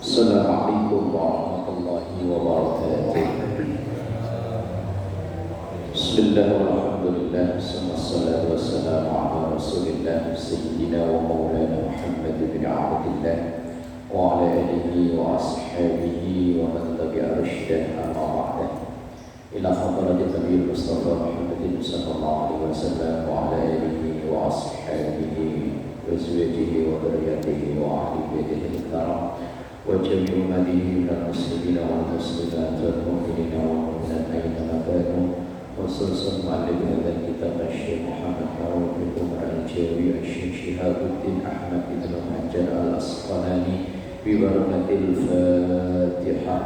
Assalamualaikum warahmatullahi wabarakatuh. Bismillahirrahmanirrahim. Wassalatu wassalamu ala Rasulillah Sayyidina wa Maulana Muhammad bin Abdillah wa ala alihi wa ashabihi wa man tabi'a rushdan amma ba'da. Ila hadratin Nabi Mustafa Muhammadin sallallahu alaihi wasallam wa ala alihi wa ashabihi wa azwajihi wa dzurriyyatihi wa ahli baitihi al-kiram wa jami'i ummatihi minal muslimina wal muslimat wal mu'minina wal mu'minat ayyama kanu. Khususan mu'allif hadal kitab Syekh Muhammad Harun bin Umar al-Jawi, Syekh Shihabuddin Ahmad bin Hajar al-Asqalani bi barakatil Fatihah.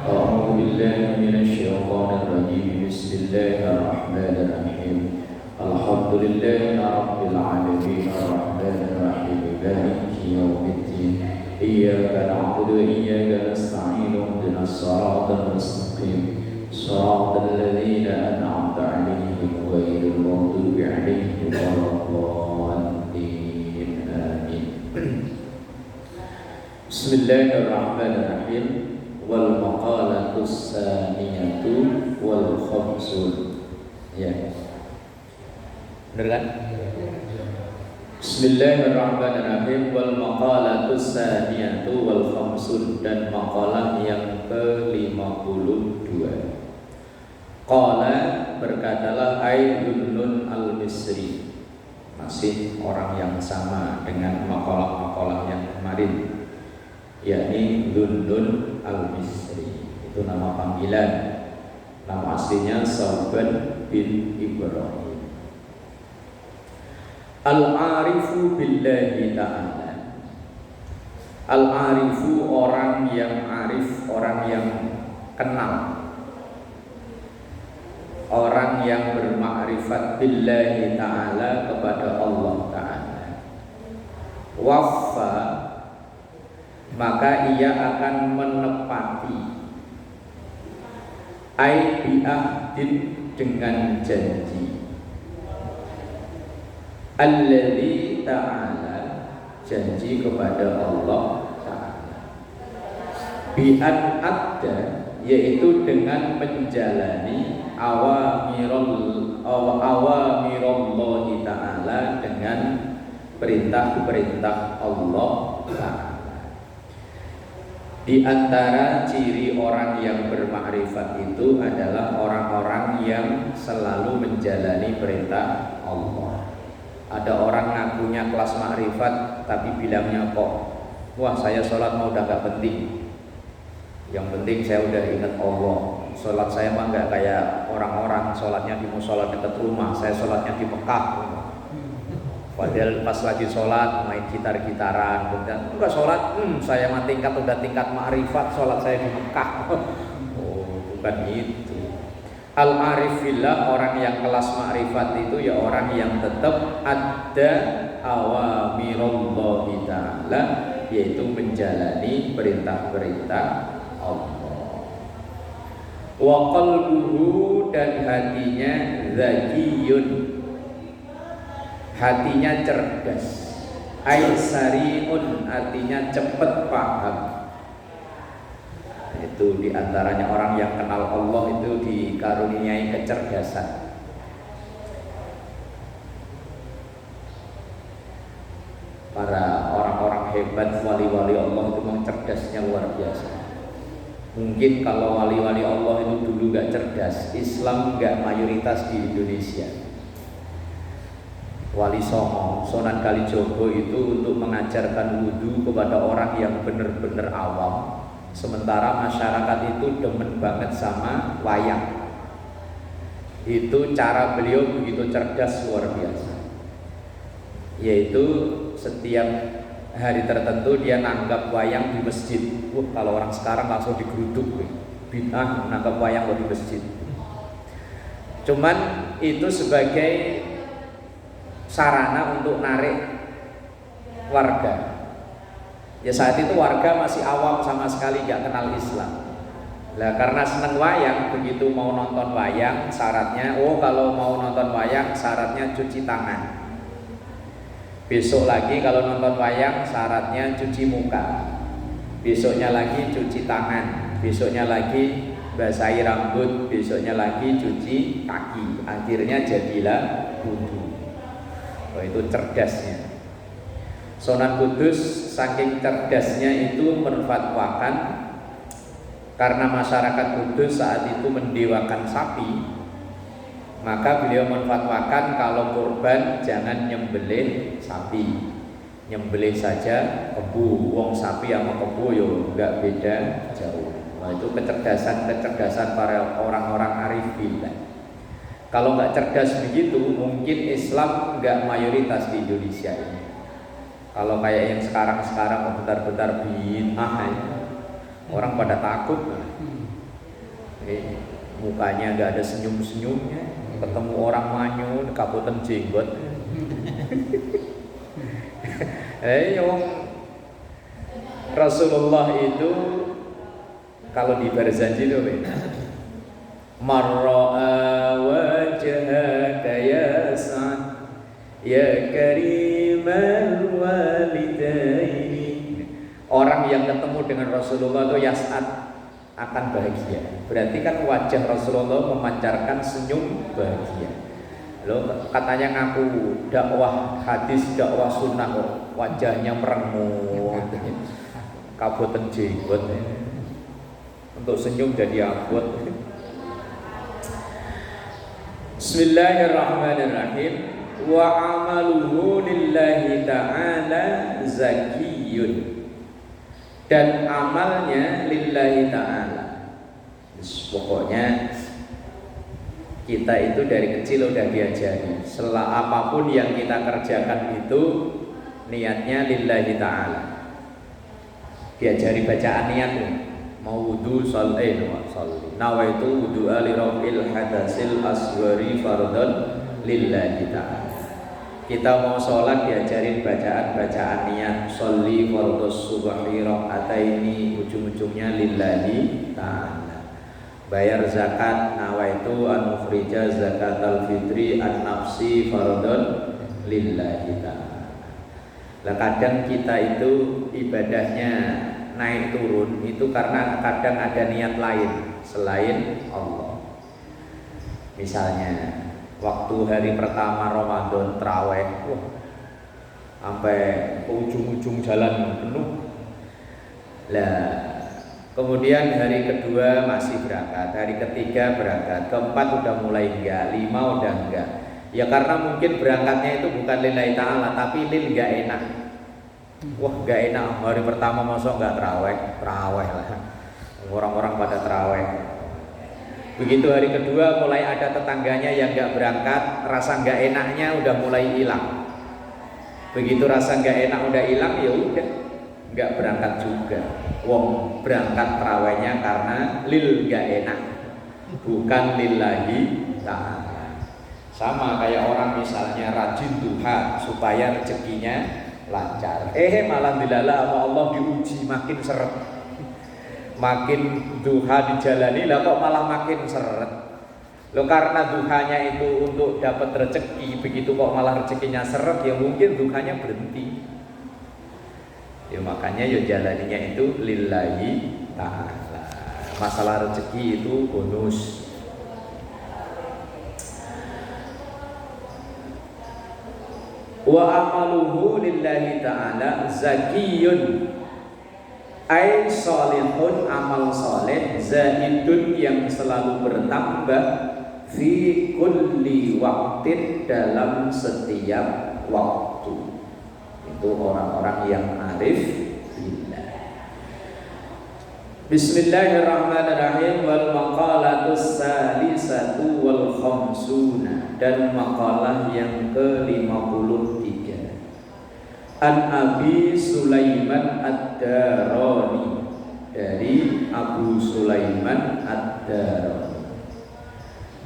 A'udzu billahi minasy syaithanir rajim. Bismillahirrahmanirrahim. Alhamdulillahi rabbil alamin arrahmanir rahim maliki yaumiddin. Iyyaka na'budu wa iyyaka nasta'in ihdinas siratal mustaqim siratal ladzina an'amta 'alaihim ghairil maghdubi 'alaihim waladdallin. Amin. Bismillahirrahmanirrahim. Wal maqalatus saniyatu wal khamsun. Ya. Benar kan? Bismillahirrahmanirrahim. Wal maqalatus saniyatu wal khamsun, dan maqalah yang ke-52. Qala, berkatalah Aidunnun al-Misri, masih orang yang sama dengan maqalah-maqalah yang kemarin, yakni Dunnun al-Misri. Itu nama panggilan. Nama aslinya Sauban bin Ibrahim. Al-arifu billahi ta'ala. Al-arifu orang yang arif, orang yang kenal, orang yang bermakrifat billahi ta'ala, kepada Allah ta'ala. Waffa, maka ia akan menepati, ai bi'ahdin, dengan janji, alladzi ta'ala, janji kepada Allah ta'ala, bi'an adda, yaitu dengan menjalani awamirallahi ta'ala, dengan perintah-perintah Allah ta'ala. Di antara ciri orang yang bermakrifat itu adalah orang-orang yang selalu menjalani perintah Allah. Ada orang ngakunya kelas makrifat tapi bilangnya kok, wah saya sholat mau udah gak penting, yang penting saya udah ingat Allah. Sholat saya mah gak kayak orang-orang sholatnya di musola dekat rumah, saya sholatnya di Mekah. Padahal pas lagi sholat main gitar-gitaran, kemudian enggak sholat, saya mah udah tingkat makrifat, sholat saya di Mekah. Oh, bukan itu. Al-arif billah, orang yang kelas makrifat itu ya orang yang tetap ada awamirallahi ta'ala, yaitu menjalani perintah-perintah Allah. Wa qalbuhu, dan hatinya zakiyun, hatinya cerdas. Aisariun, artinya cepat paham. Itu diantaranya orang yang kenal Allah itu dikaruniai kecerdasan. Para orang-orang hebat, wali-wali Allah itu memang cerdasnya luar biasa. Mungkin kalau wali-wali Allah itu dulu gak cerdas, Islam gak mayoritas di Indonesia. Wali Songo, Sunan Kalijogo itu untuk mengajarkan wudhu kepada orang yang benar-benar awam. Sementara masyarakat itu demen banget sama wayang. Itu cara beliau begitu cerdas, luar biasa. Yaitu setiap hari tertentu dia nanggap wayang di masjid. Kalau orang sekarang langsung digeruduk, bid'ah nanggap wayang di masjid. Cuman itu sebagai sarana untuk narik warga. Ya saat itu warga masih awam, sama sekali gak kenal Islam. Lah karena seneng wayang, begitu mau nonton wayang syaratnya, kalau mau nonton wayang syaratnya cuci tangan. Besok lagi kalau nonton wayang syaratnya cuci muka. besoknya lagi cuci tangan, besoknya lagi basahi rambut, besoknya lagi cuci kaki, akhirnya jadilah wudu. Oh, itu cerdasnya. Sunan Kudus saking cerdasnya itu menfatwakan, karena masyarakat Kudus saat itu mendewakan sapi, maka beliau menfatwakan kalau kurban jangan nyembelih sapi, nyembelih saja kebo. Wong sapi sama kebo yo enggak beda jauh. Nah, itu kecerdasan para orang-orang arifin. Kalau nggak cerdas begitu, mungkin Islam nggak mayoritas di Indonesia ini. Kalau kayak yang sekarang bentar-bentar bid'ah, orang pada takut. Mukanya nggak ada senyum-senyumnya, ketemu orang manyun, kabutan jenggot. Rasulullah itu kalau di Barzanji itu marra'a wajhaka ya Sa'd ya karimal walidaini. Orang yang ketemu dengan Rasulullah itu ya Sa'd akan bahagia. Berarti kan wajah Rasulullah memancarkan senyum bahagia. Lo katanya ngaku dakwah hadis, dakwah sunnah kok wajahnya merengut, kabutan jenggot. Untuk senyum jadi abot. Bismillahirrahmanirrahim. Wa amaluhu lillahi ta'ala zakiyun. Dan amalnya lillahi ta'ala. Pokoknya kita itu dari kecil udah diajari, apapun yang kita kerjakan itu niatnya lillahi ta'ala. Diajari bacaan niat nih. Mau wudu sholli nawaitu wudu'a li rafil hadasil asghari fardhan lillahi ta'ala. Kita mau sholat diajarin bacaan niat sholli fardhus subhi raka'ataini, ujung-ujungnya lillahi ta'ala. Bayar zakat nawaitu an ukhrija zakatal fitri an nafsi fardhan lillahi ta'ala. Lah kadang kita itu ibadahnya naik turun itu karena kadang ada niat lain selain Allah. Misalnya waktu hari pertama Ramadan traweh, sampai ujung-ujung jalan penuh. Lah kemudian hari kedua masih berangkat, hari ketiga berangkat, keempat udah mulai enggak, 5 udah enggak. Ya karena mungkin berangkatnya itu bukan lillahi ta'ala tapi lil enggak enak. Wah gak enak hari pertama masa gak terawih lah, orang-orang pada terawih. Begitu hari kedua mulai ada tetangganya yang gak berangkat, rasa gak enaknya udah mulai hilang. Begitu rasa gak enak udah hilang, ya udah gak berangkat juga. Wong berangkat terawihnya karena lil gak enak, bukan lillahi ta'ala. Sama kayak orang misalnya rajin duha supaya rezekinya lancar, malah dilala sama Allah diuji makin seret, makin duha dijalani lah kok malah makin seret. Lo karena duhanya itu untuk dapat rezeki, begitu kok malah rezekinya seret, ya mungkin duhanya berhenti. Ya makanya ya jalaninya itu lillahi ta'ala. Masalah rezeki itu bonus. Wa amaluhu lillahi ta'ala zakiyun, ay solihun, amal soleh, zahidun yang selalu bertambah, fi kulli waktin, dalam setiap waktu. Itu orang-orang yang arif billah. Bismillahirrahmanirrahim. Wal maqalatus salisatu wal khamsuna, dan makalah yang ke-53. An Abi Sulaiman Ad-Darani, dari Abu Sulaiman Ad-Darani.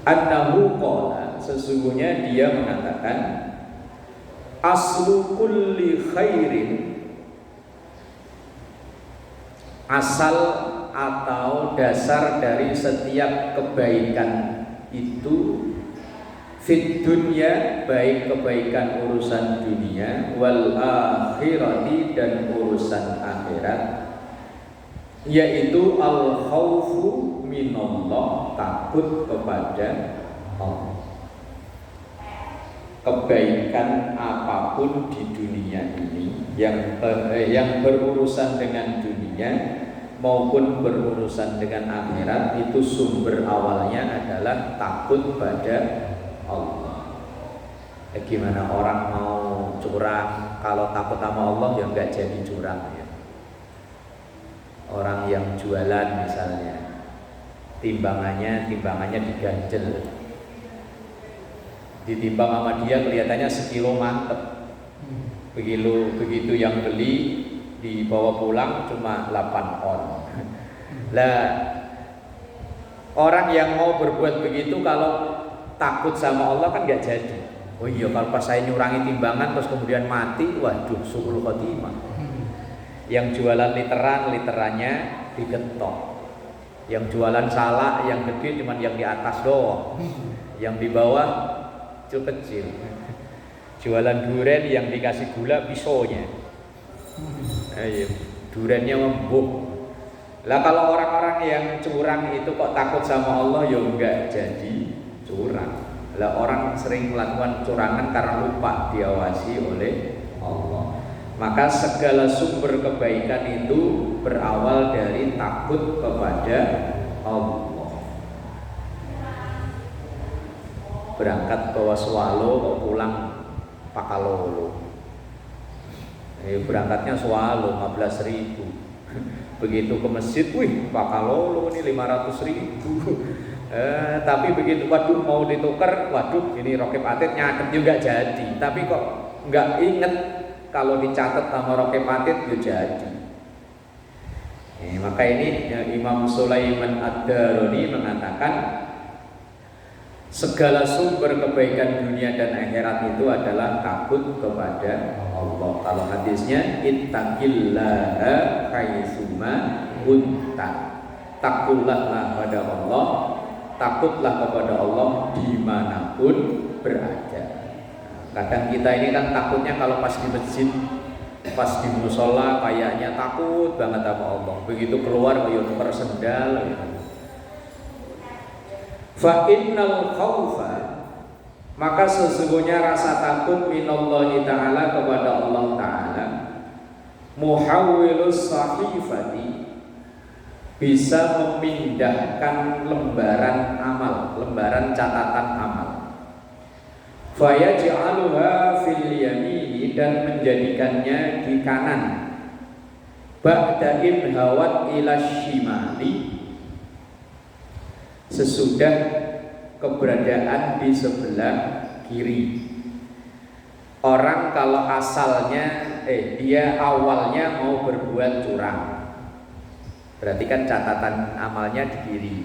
Annahu qala, sesungguhnya dia mengatakan, aslu kulli khairin, asal atau dasar dari setiap kebaikan itu, fit dunya, baik kebaikan urusan dunia, wal akhirati, dan urusan akhirat, yaitu al-khaufu minallah, takut kepada Allah. Kebaikan apapun di dunia ini yang berurusan dengan dunia maupun berurusan dengan akhirat, itu sumber awalnya adalah takut pada Allah. Gimana orang mau curang, kalau takut sama Allah ya nggak jadi curang ya. Orang yang jualan misalnya, timbangannya diganjel, ditimbang sama dia kelihatannya sekilo mantep, begitu yang beli dibawa pulang cuma 8 on. Lah orang yang mau berbuat begitu kalau takut sama Allah kan nggak jadi. Oh iya, kalau pas saya nyurangi timbangan terus kemudian mati, waduh, su'ul khotimah. Yang jualan literannya digetok. Yang jualan salak yang gede cuman yang di atas doang. Yang di bawah itu kecil. Jualan duren yang dikasih gula pisaunya. Durennya empuk. Lah kalau orang-orang yang curang itu kok takut sama Allah, ya enggak jadi curang. Lah orang sering melakukan curangan karena lupa diawasi oleh Allah. Maka segala sumber kebaikan itu berawal dari takut kepada Allah. Berangkat ke Waswalo kok pulang Pakalolo. Berangkatnya Swalo 15.000. Begitu ke masjid, wih Pakalolo ini 500.000. Tapi begitu waduh mau ditukar, waduh ini Rokib Atid nyatet juga jadi. Tapi kok nggak inget kalau dicatat sama Rokib Atid ya jadi. Maka ini Imam Sulaiman Ad-Darani mengatakan segala sumber kebaikan dunia dan akhirat itu adalah takut kepada Allah. Kalau hadisnya ittaqillaha haitsuma kunta. Takutlah pada Allah, takutlah kepada Allah dimanapun berada. Kadang kita ini kan takutnya kalau pas di masjid, pas di musola kayaknya takut banget sama Allah. Begitu keluar kayak nuker sendal gitu. Fa innal khaufa, maka sesungguhnya rasa takut minallahi ta'ala kepada Allah ta'ala, muhawwilus sahifati, bisa memindahkan lembaran amal, lembaran catatan amal. Fayaj'aluha fil yamini, dan menjadikannya di kanan. Ba'da in hawat ila shimali, sesudah keberadaan di sebelah kiri. Orang kalau asalnya dia awalnya mau berbuat curang, berarti kan catatan amalnya di kiri.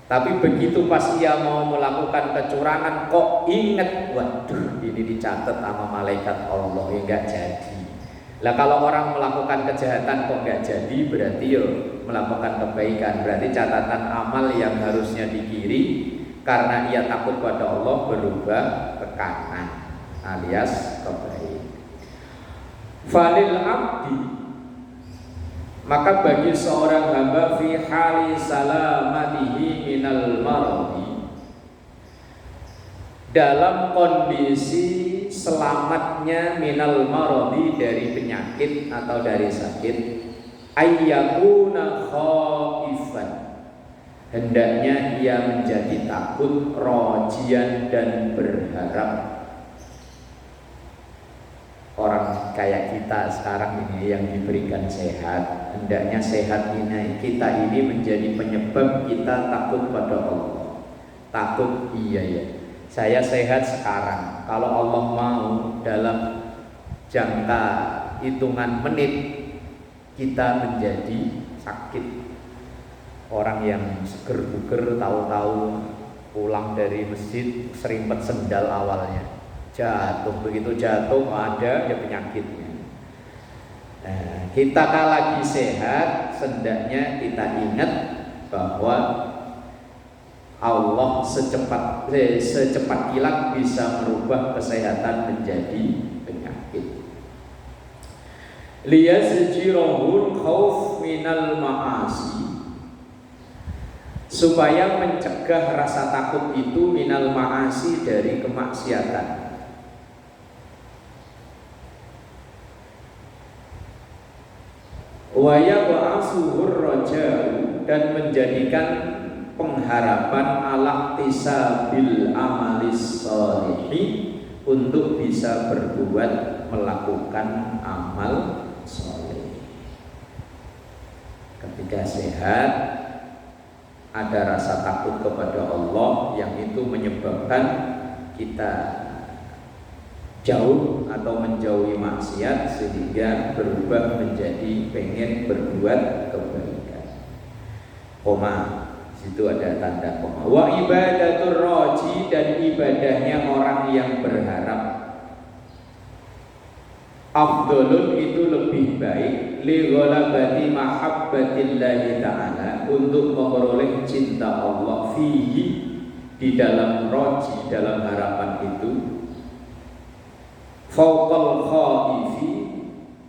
Tapi begitu pas ia mau melakukan kecurangan kok inget, waduh ini dicatat sama malaikat Allah, ya enggak jadi. Lah kalau orang melakukan kejahatan kok enggak jadi, berarti yo melakukan kebaikan. Berarti catatan amal yang harusnya di kiri karena ia takut pada Allah berubah ke kanan, alias kebaik. Falil abdi, maka bagi seorang hamba fi hali salamatihi minal maradi, dalam kondisi selamatnya minal maradi, dari penyakit atau dari sakit, ayyakuna khaifan, hendaknya ia menjadi takut, rojian, dan berharap. Orang kayak kita sekarang ini yang diberikan sehat, hendaknya sehat ini kita ini menjadi penyebab kita takut pada Allah. Takut, iya ya, saya sehat sekarang, kalau Allah mau dalam jangka hitungan menit kita menjadi sakit. Orang yang seger buger tahu-tahu pulang dari masjid serimpet sendal awalnya, jatuh, begitu jatuh ada ya penyakitnya. Nah, kita kalau lagi sehat, hendaknya kita ingat bahwa Allah secepat kilat bisa merubah kesehatan menjadi penyakit. liyazjirahul khauf minal ma'asi, supaya mencegah rasa takut itu minal ma'asi, dari kemaksiatan. Wa yab'asuhur raja'u, dan menjadikan pengharapan ala tisabil amalis sholihi, untuk bisa berbuat melakukan amal sholih. Ketika sehat ada rasa takut kepada Allah, yang itu menyebabkan kita jauh atau menjauhi maksiat, sehingga berubah menjadi pengen berbuat kebaikan. Koma, situ ada tanda koma. Wa ibadatur raji, dan ibadahnya orang yang berharap. Afdolun, itu lebih baik, li ghalabati mahabbatillahi ta'ala, untuk memperoleh cinta Allah fihi, di dalam raji, dalam harapan itu, fauqal khaifi,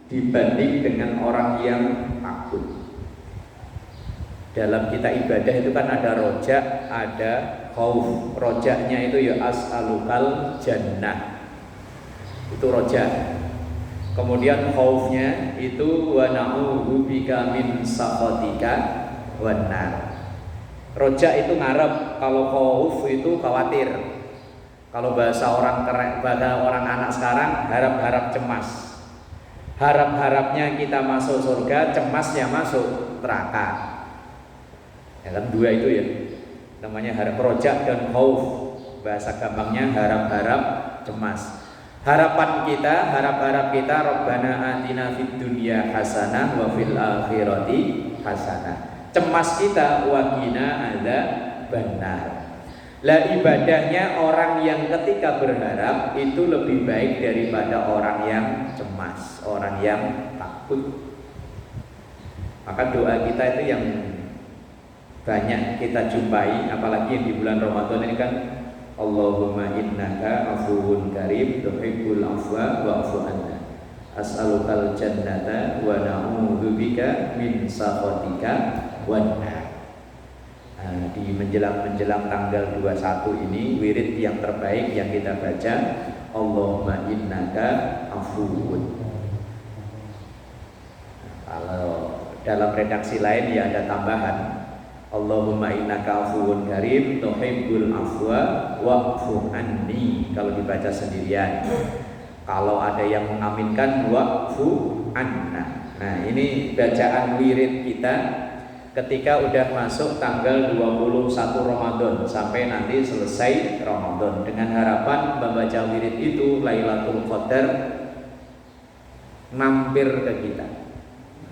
dibanding dengan orang yang takut. Dalam kita ibadah itu kan ada rojak, ada khauf. Rojaknya itu ya as'alukal jannah, itu rojak. Kemudian khaufnya itu wa na'udzu bika min sakhatika wan nar. Rojak itu ngarep, kalau khauf itu khawatir. Kalau bahasa orang anak sekarang, harap-harap cemas. Harap-harapnya kita masuk surga, cemasnya masuk neraka. Ya kan, dua itu ya. Namanya harap, rojak dan khauf. Bahasa gampangnya harap-harap cemas. Harap-harap kita Rabbana atina fid dunya hasanah wa fil akhirati hasanah. Cemas kita wa qina adzabannar. Lah ibadahnya orang yang ketika berharap itu lebih baik daripada orang yang cemas, orang yang takut. Maka doa kita itu yang banyak kita jumpai, apalagi yang di bulan Ramadan ini kan, Allahumma innaka afuwun karim tuhibbul afwa wa'fu anna, as'alukal jannata wa na'udzu bika min sakhatika wan nar. Di menjelang tanggal 21 ini, wirid yang terbaik yang kita baca, Allahumma innaka afuwun. Kalau dalam redaksi lain ya ada tambahan, Allahumma innaka afuwun karim tuhibbul afwa wa'fu anni, kalau dibaca sendirian. Kalau ada yang mengaminkan wa'fu anna. Nah, ini bacaan wirid kita ketika udah masuk tanggal 21 Ramadan sampai nanti selesai Ramadan, dengan harapan membaca wirid itu Lailatul Qadar mampir ke kita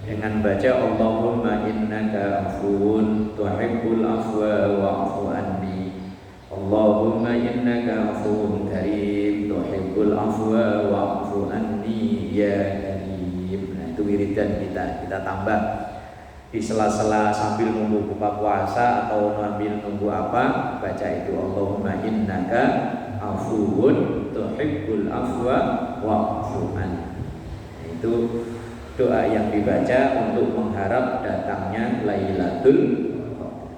dengan baca Allahumma innaka afuwun tuhibbul afwa wa'fu anni, Allahumma innaka afuwun karim tuhibbul afwa wa'fu anni ya karim. Nah, itu wiridan kita tambah di sela-sela sambil nunggu buka puasa atau sambil nunggu apa, baca itu Allahumma innaka afuwun tuhibbul afwa wa'fu anni. Itu doa yang dibaca untuk mengharap datangnya Lailatul Qadar.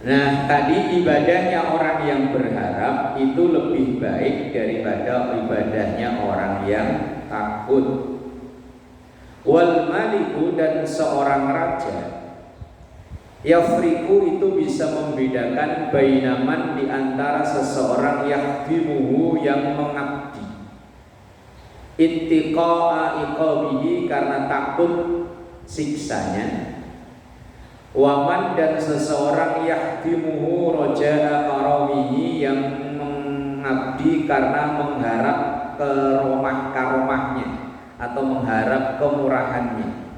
Nah, tadi ibadahnya orang yang berharap itu lebih baik daripada ibadahnya orang yang takut. Wal maliku, dan seorang raja, yafriku, itu bisa membedakan bainaman, di antara seseorang yahdimuhu, yang mengabdi, ittiqa'a iqabihi, karena takut siksanya, waman, dan seseorang yahdimuhu roja'a karamihi, yang mengabdi karena mengharap karomahnya atau mengharap kemurahannya.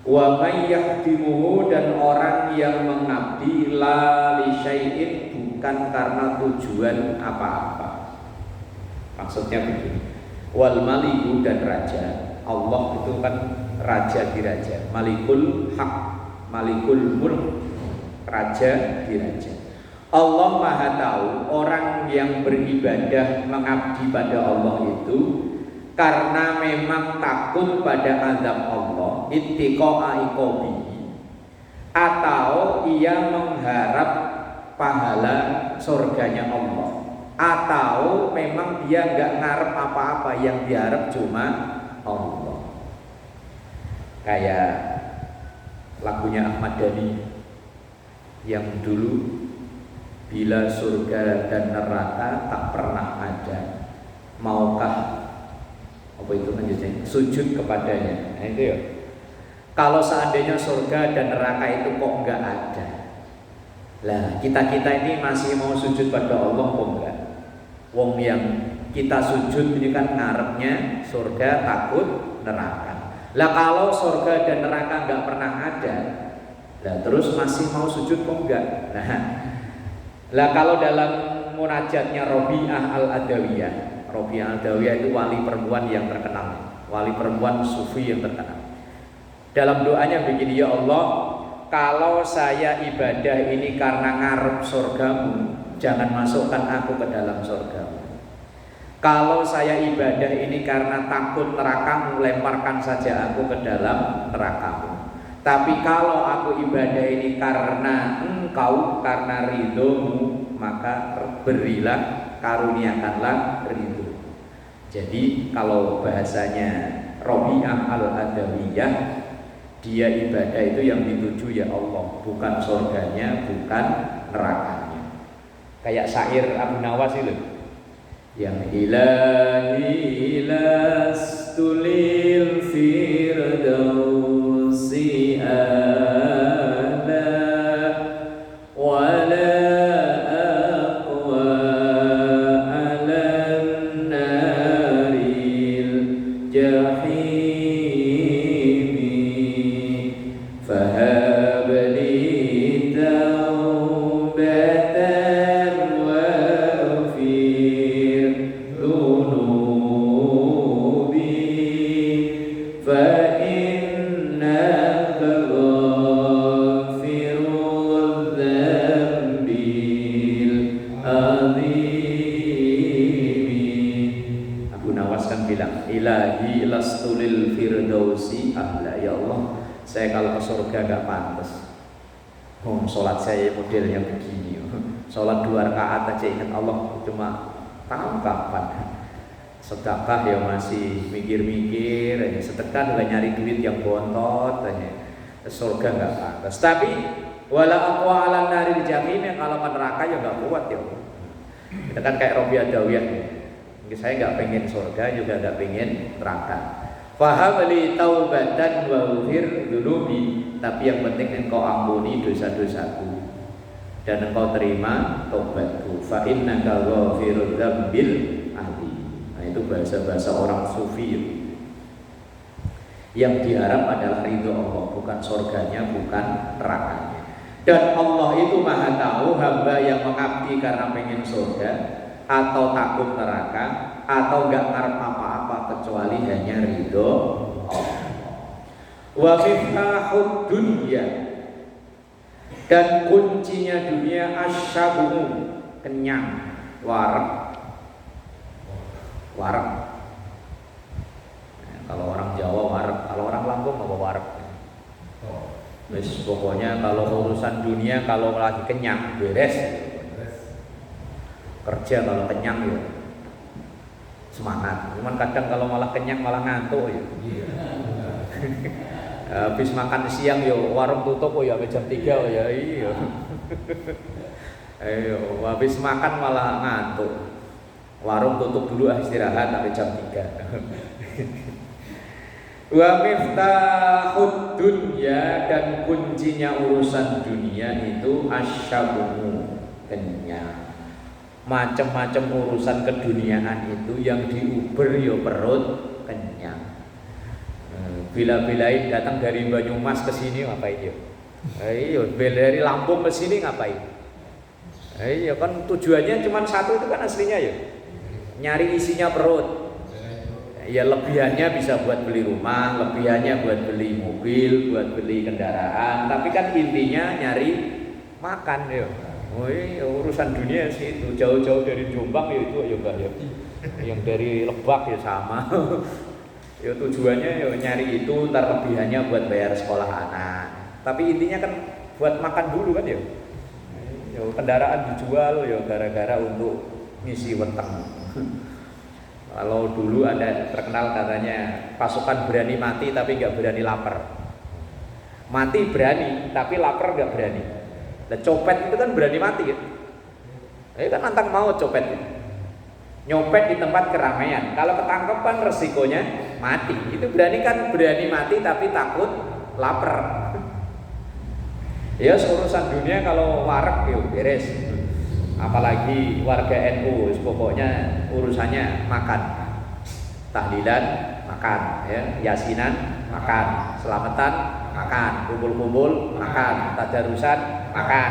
Wa may yahdimuhu, dan orang yang mengabdi la li syai'in, bukan karena tujuan apa-apa. Maksudnya begini, wal maliku, dan raja, Allah itu kan raja di raja, malikul haq, malikul mulk, raja di raja. Allah Maha tahu orang yang beribadah mengabdi pada Allah itu karena memang takut pada azab Allah, ittiqa'a iqabihi, atau ia mengharap pahala surganya Allah, atau memang dia nggak ngarep apa-apa, yang diharap cuma Allah. Kayak lagunya Ahmad Dhani yang dulu, bila surga dan neraka tak pernah ada, maukah apa itu lanjutnya sujud kepadanya. Nah, itu ya. Kalau seandainya surga dan neraka itu kok enggak ada, lah kita ini masih mau sujud pada Allah kok enggak? Wong yang kita sujud ini kan ngarepnya surga, takut neraka. Lah kalau surga dan neraka enggak pernah ada, lah terus masih mau sujud kok enggak? Lah kalau dalam munajatnya Robi'ah Al-Adawiyah, Robi'ah Al-Adawiyah itu wali perempuan yang terkenal, wali perempuan sufi yang terkenal. Dalam doanya begini, ya Allah, kalau saya ibadah ini karena ngarep surgamu, jangan masukkan aku ke dalam surgamu. Kalau saya ibadah ini karena takut nerakamu, lemparkan saja aku ke dalam nerakamu. Tapi kalau aku ibadah ini karena engkau, karena ridhomu, maka berilah, karuniakanlah ridho. Jadi kalau bahasanya Robi'ah Al-Adawiyah, dia ibadah itu yang dituju ya Allah, bukan surganya, bukan nerakanya. Kayak syair Abu Nawas itu, yang ilahi lastu lil firdausi ala wala aqwa ala naril jahimi fahab li taubatan wafir dunubi fa innaka ghafirul dzambil azimi. Abu Nawas kan bilang, ilahi lastu lil firdausi ahla. Ya Allah, saya kalau ke surga gak pantas. Sholat saya modelnya begini, sholat 2 rakaat aja ingat Allah cuma tahu kapan. Sedekah ya masih mikir-mikir, sedekah juga nyari duit yang bontot aja. Surga gak pantas. Tapi wala aqwa ala nari jahim, kalau ke neraka ya gak kuat ya. Kita kan kayak Robi'ah Adawiyah. Saya gak pengen surga juga gak pengen neraka. Faham li taubatan wa ghfir dzunubi, tapi yang penting engkau ampuni dosa-dosaku dan engkau terima taubatku. Fa innaka ghafirul dzambil azim. Nah, itu bahasa-bahasa orang sufi. Yang diharap adalah ridho Allah, bukan surganya, bukan nerakanya. Dan Allah itu maha tahu hamba yang mengabdi karena pengen surga atau takut neraka atau enggak ngarep apa-apa kecuali hanya ridho Allah. Wa miftahud dunya, dan kuncinya dunia asyabu, kenyang, wareg. Wareg. Nah, kalau orang Jawa wareg, kalau orang Lampung apa wareg? Wis pokoknya kalau urusan dunia kalau lagi kenyang beres. Kerja kalau kenyang ya semangat. Cuman kadang kalau malah kenyang malah ngantuk ya. Habis makan siang ya warung tutup ya jam 3 ya iya. Ayo, habis makan malah ngantuk. Warung tutup dulu istirahat sampai jam 3. Wa miftahud dunya, dan kuncinya urusan dunia itu asyabumu, kenyang. Macam-macam urusan keduniaan itu yang diuber ya perut kenyang. Bila-bilain datang dari Banyumas ke sini ngapain ya? Ayo, dari Lampung ke sini ngapain? Ayo, kan tujuannya cuma satu itu kan aslinya ya. Nyari isinya perut. Ya lebihannya bisa buat beli rumah, lebihannya buat beli mobil, buat beli kendaraan, tapi kan intinya nyari makan ya. Oh iya, urusan dunia sih itu jauh-jauh dari Jombang ya itu ya Mbak ya. Yang dari Lebak ya sama. Ya tujuannya ya nyari itu, ntar lebihannya buat bayar sekolah anak. Tapi intinya kan buat makan dulu kan ya. Ya kendaraan dijual ya gara-gara untuk ngisi weteng. Kalau dulu ada terkenal katanya pasukan berani mati tapi nggak berani lapar. Mati berani tapi lapar nggak berani. Dan copet itu kan berani mati ya. Kan nantang mau copet itu. Nyopet di tempat keramaian. Kalau ketangkepan resikonya mati. Itu berani kan berani mati tapi takut lapar. Ya urusan dunia kalau warak yuk beres. Apalagi warga NU, pokoknya urusannya makan. Tahlilan makan, ya, yasinan makan, selamatan makan, kumpul-kumpul makan, tadarusan makan.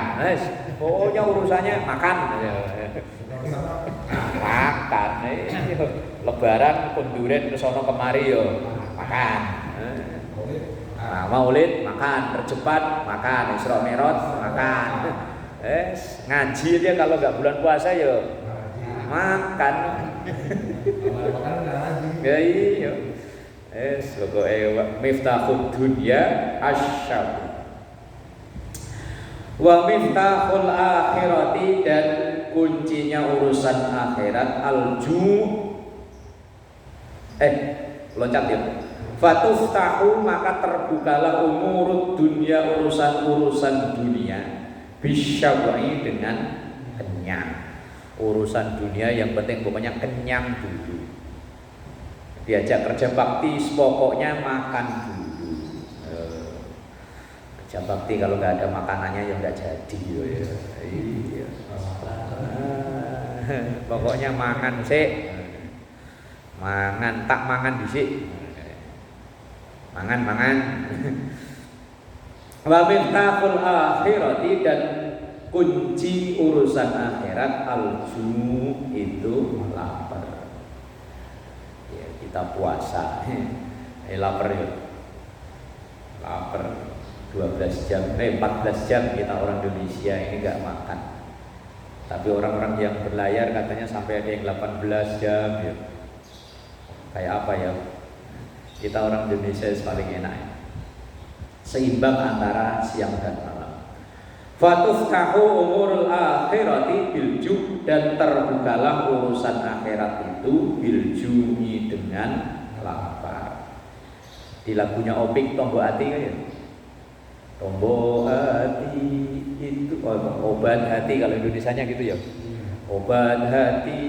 Pokoknya urusannya makan. Makan, lebaran kunduren kesono kemari yo makan. Maulid makan, percepat makan, Isra Mi'raj makan. Ngaji dia kalau nggak bulan puasa yo makan. Ya iya. Pokoknya miftahud dunya asyab. Wa miftahul akhirati, dan kuncinya urusan akhirat loncat ya. Fatuftahu, maka terbukalah umurud dunia, urusan-urusan dunia, bisyawai, dengan kenyang. Urusan dunia yang penting pokoknya kenyang dulu. Diajak kerja bakti, pokoknya makan dulu. Kerja bakti kalau nggak ada makanannya ya nggak jadi. Iya. Pokoknya makan sih. Mangan tak mangan dhisik. Mangan. Wa miftahul akhirati, dan kunci urusan akhirat al-ju', itu lapar. Ya, kita puasa. Lapar ya. Lapar 12 jam, 14 jam kita orang Indonesia ini enggak makan. Tapi orang-orang yang berlayar katanya sampai ada yang 18 jam ya. Kayak apa ya? Kita orang Indonesia paling enak ya. Seimbang antara siang dan malam. Fatuftahu umurul akhirati bilju', dan terbukalah urusan akhirat itu bilju'i, dengan lapar. Di lagunya Opik, Tombo Hati kan ya. Tombo hati itu obat hati, kalau Indonesianya gitu ya. Obat hati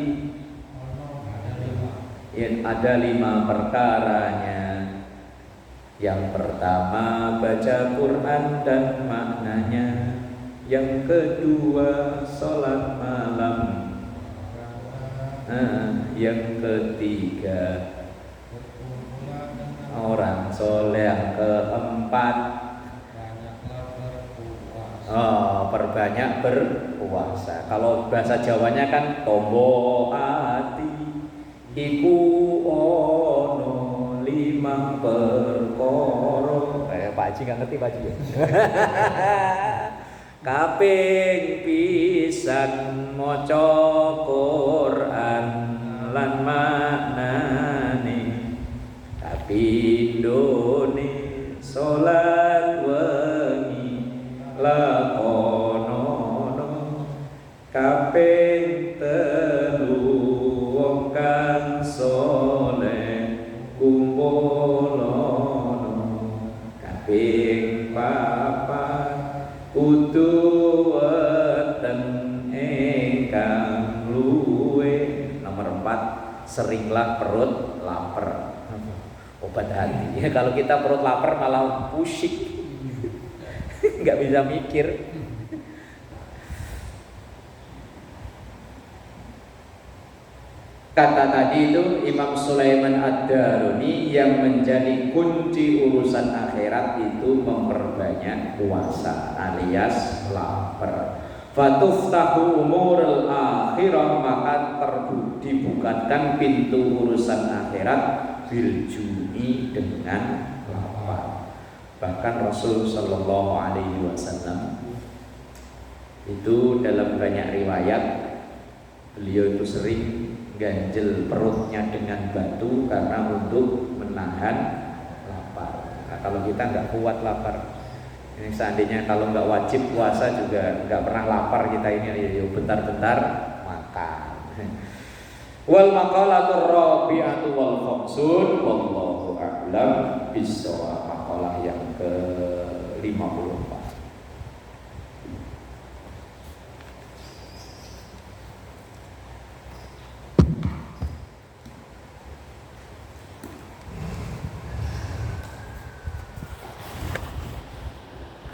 yang ada 5 perkaranya. Yang pertama baca Quran dan maknanya. Yang kedua sholat malam. Yang ketiga orang soleh. Yang keempat perbanyak berpuasa. Kalau bahasa Jawanya kan tombo ati iku ono 5 perkara. Pak Haji nggak ngerti Pak Haji ya. Kaping pisan maca Quran lan maknane, kapindhone salat wengi lakonono, kaping telu wong kang saleh kumpulono, kaping papat kudu weten ingkang luwe. Nomor 4, seringlah perut lapar. Obat hati. Ya, kalau kita perut lapar malah pusing. Nggak bisa mikir. Kata tadi itu Imam Sulaiman Ad-Daruni, yang menjadi kunci urusan akhirat itu memperbanyak puasa alias lapar. Fatuftahu umurul akhirah, maka dibukakan pintu urusan akhirat biljuni, dengan lapar. Bahkan Rasul Shallallahu Alaihi Wasallam itu dalam banyak riwayat beliau itu sering ganjel perutnya dengan batu karena untuk menahan lapar. Nah, kalau kita nggak kuat lapar, ini seandainya kalau nggak wajib puasa juga nggak pernah lapar kita ini, ya bentar-bentar makan. Wal maqalatur rabi'atu wal khamsun wallahu a'lam bissawab. Maqalah yang ke-54.